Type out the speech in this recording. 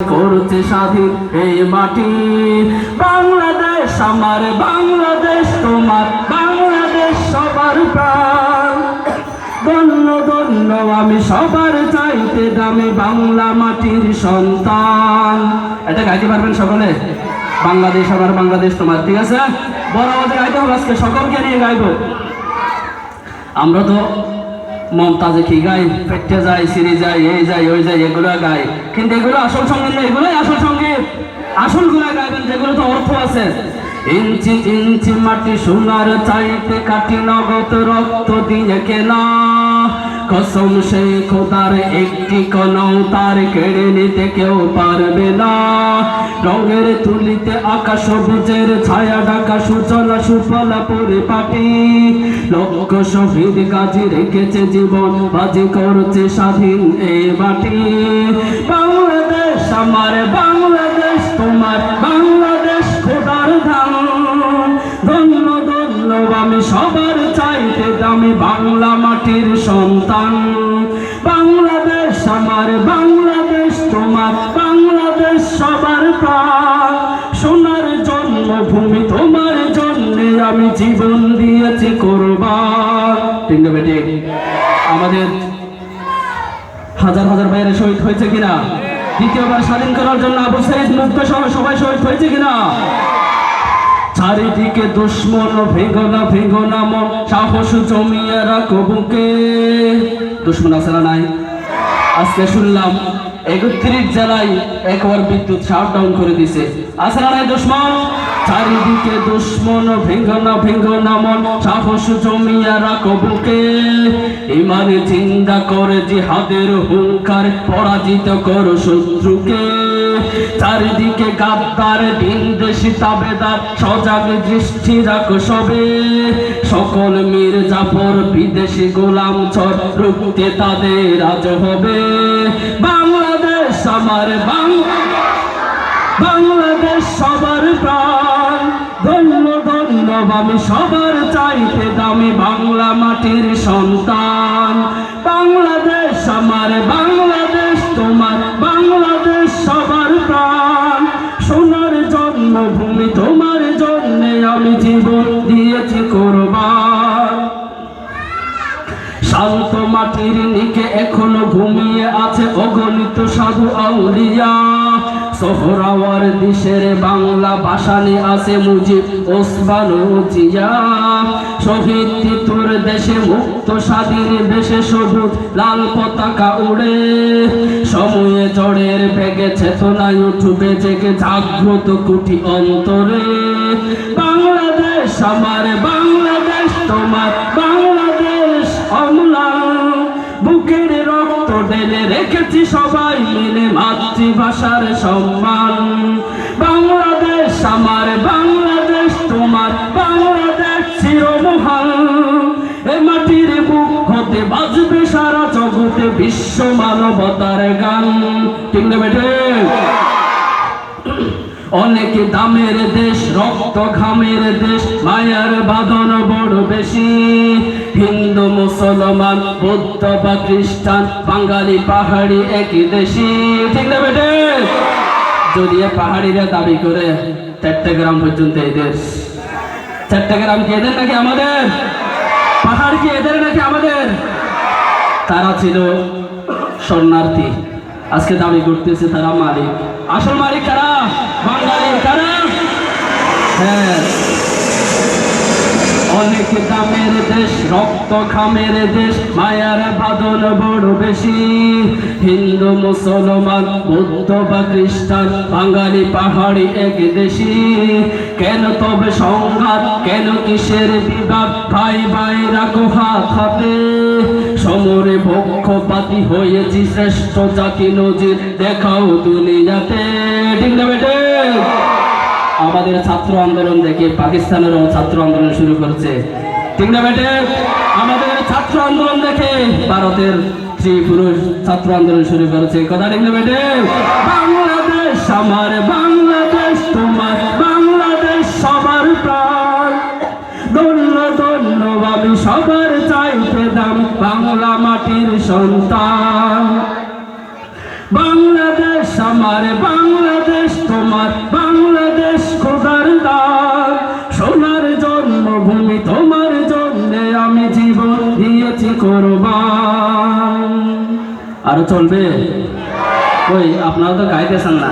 করছে স্বাধীন এই মাটি। বাংলাদেশ আমার, বাংলাদেশ তোমার, বাংলাদেশ সবার প্রাণ। ধন্য ধন্য আমি সবার চাইতে দামি বাংলা মাটির সন্তান। এটা গাইতে পারবেন সকলে? বাংলাদেশ আমার, বাংলাদেশ তোমার। ঠিক আছে, বড় আওয়াজে গাইতে হবে আজকে, সকলকে নিয়ে গাইব। আমরা তো মমতাজে কি গাই, পেটে যাই, সিঁড়ি যাই, এই যাই, ওই যাই, এগুলো গাই, কিন্তু এগুলো আসল সঙ্গীত না। এগুলোই আসল সঙ্গীত। আসলগুলো গাইবেন যেগুলো তো অর্থ আছে। ইঞ্চি ইঞ্চি মাটি সোনার চাইতে কাটি নগদ রক্ত দিয়ে কেনা। কসম সেই খোদার একটি কণাও তার কেড়ে নিতে কেউ পারবে না। রঙের তুলিতে আকাশ সবুজের ছায়া ঢাকা সুচলা সুফলা পরিপাটি। লক্ষ শহীদ গাজী রেখেছে জীবন বাজি করছে স্বাধীন এই মাটি। বাংলাদেশ আমার, বাংলাদেশ তোমার, বাংলাদেশ খোদার ধান। ধন্য ধন্য আমি সবার চাইতে দামি বাংলা মাটির সন্তান। বাংলাদেশ আমার, বাংলাদেশ তোমার, বাংলাদেশ সবার প্রাণ। সোনার জন্মভূমি তোমার জন্যে আমি জীবন দিয়েছি কোরবান। ঠিক না বেটি? আমাদের হাজার হাজার ভাইয়েরা শহীদ হয়েছে কিনা? দ্বিতীয়বার স্বাধীন করার জন্য আবু সাইদ মুক্ত সহ সবাই শহীদ হয়েছে কিনা? চারিদিকে দুশ্মন, ভেঙনা ভেঙনা মন, সাহস জমিয়ে রাখো বুকে। দুশ্মন আছে না নাই? আজকে শুনলাম 31 জেলায় একবার বিদ্যুৎ শাটডাউন করে দিছে। আছে না নাই দুশ্মন? চারিদিকে দুশ্মন, ভেঙনা ভেঙনা মন, সাহস জমিয়ে রাখো বুকে। ইমান জিন্দা করে জিহাদের হুঙ্কার, পরাজিত করো শত্রুকে। চারিদিকে গাদ্দার ভিনদেশি তাবেদার, সজাগ দৃষ্টি রাখো সবে। সকল মীর জাফর বিদেশি গোলাম চর, রুখতে তাদের আজ হবে। বাংলাদেশ আমার, বাংলাদেশ সবার প্রাণ। ধন্য ধন্য আমি সবার চাইতে দামি বাংলা মাটির সন্তান। বাংলাদেশ আমার, বাংলাদেশ তোমার, বাংলাদেশ সবার প্রাণ। সোনার জন্মভূমি তোমার জন্যে আমি জীবন দিয়েছি কোরবান। শান্ত মাটির নিকে এখনো ঘুমিয়ে আছে অগণিত সাধু আউলিয়া। সোহরাওয়ার দেশের বাংলা ভাষানি আছে মুজিব, ওসমান ও জিয়া। শহীদ তিতুর দেশে মুক্ত স্বাধীন দেশে সবুজ লাল পতাকা উড়ে। সময়ে ঝড়ের বেগে চেতনায় উঠবে জেগে জাগ্রত কোটি অন্তরে। বাংলাদেশ আমার, বাংলাদেশ তোমার, বাংলাদেশ অম্লান। বুকের রক্ত ঢেলে রেখেছি সবাই মিলে মাতৃভাষার সম্মান। বাংলাদেশ আমার, বাংলাদেশ তোমার, বাংলাদেশ চিরমহান। এ মাটির বুক হতে বাজবে সারা জগতে বিশ্ব মানবতার গান। ঠিক না বেটে? অনেক দামের দেশ, রক্ত ঘামের দেশ, মায়ার বাঁধন বড় বেশি। হিন্দু মুসলমান বৌদ্ধ বা খ্রিস্টান, বাঙালি পাহাড়ি একই দেশি। ঠিক না বেটে? যদি পাহাড়িরা দাবি করে চট্টগ্রাম পর্যন্ত এই দেশ। চট্টগ্রাম কি এদের নাকি আমাদের? পাহাড় কি এদের নাকি আমাদের? তারা ছিল শরণার্থী, আজকে দাবি করতেছে তারা মালিক। আসল মালিক কারা? বাঙালি। কারা? হ্যাঁ, অনেক দামের দেশ, রক্ত খামের দেশ, মায়ার বাঁধন বড় বেশি। হিন্দু মুসলমান বৌদ্ধ বা খ্রিস্টান, বাঙালি পাহাড়ি এক দেশি। কেন তবে সংঘাত, কেন কিসের বিবাদ? ভাই ভাই রাখো হাত হাতে। সমরে পক্ষপাতী হয়েছি শ্রেষ্ঠ জাতি, নজির দেখাও দুনিয়াতে। ঠিক না বেটে? আমাদের ছাত্র আন্দোলন দেখে পাকিস্তানেরও ছাত্র আন্দোলন শুরু করছে। ঠিক না বেটে? আমাদের ছাত্র আন্দোলন দেখে ভারতের স্ত্রী পুরুষ ছাত্র আন্দোলন শুরু করেছে। কথা ঠিক না বেটে? বাংলাদেশ আমার, বাংলাদেশ তোমার, বাংলাদেশ সবার প্রাণ। ধন্য ধন্য আমি সবার চাইতে দাম বাংলা মাটির সন্তান। বাংলাদেশ আমার। বাংলাদেশ তোমার, বাংলাদেশ খোদার দান, সোনার জন্মভূমি তোমার জন্যে আমি জীবন দিয়েছি কোরবান। আর চলবে? ওই আপনারা তো গাইতেছেন না।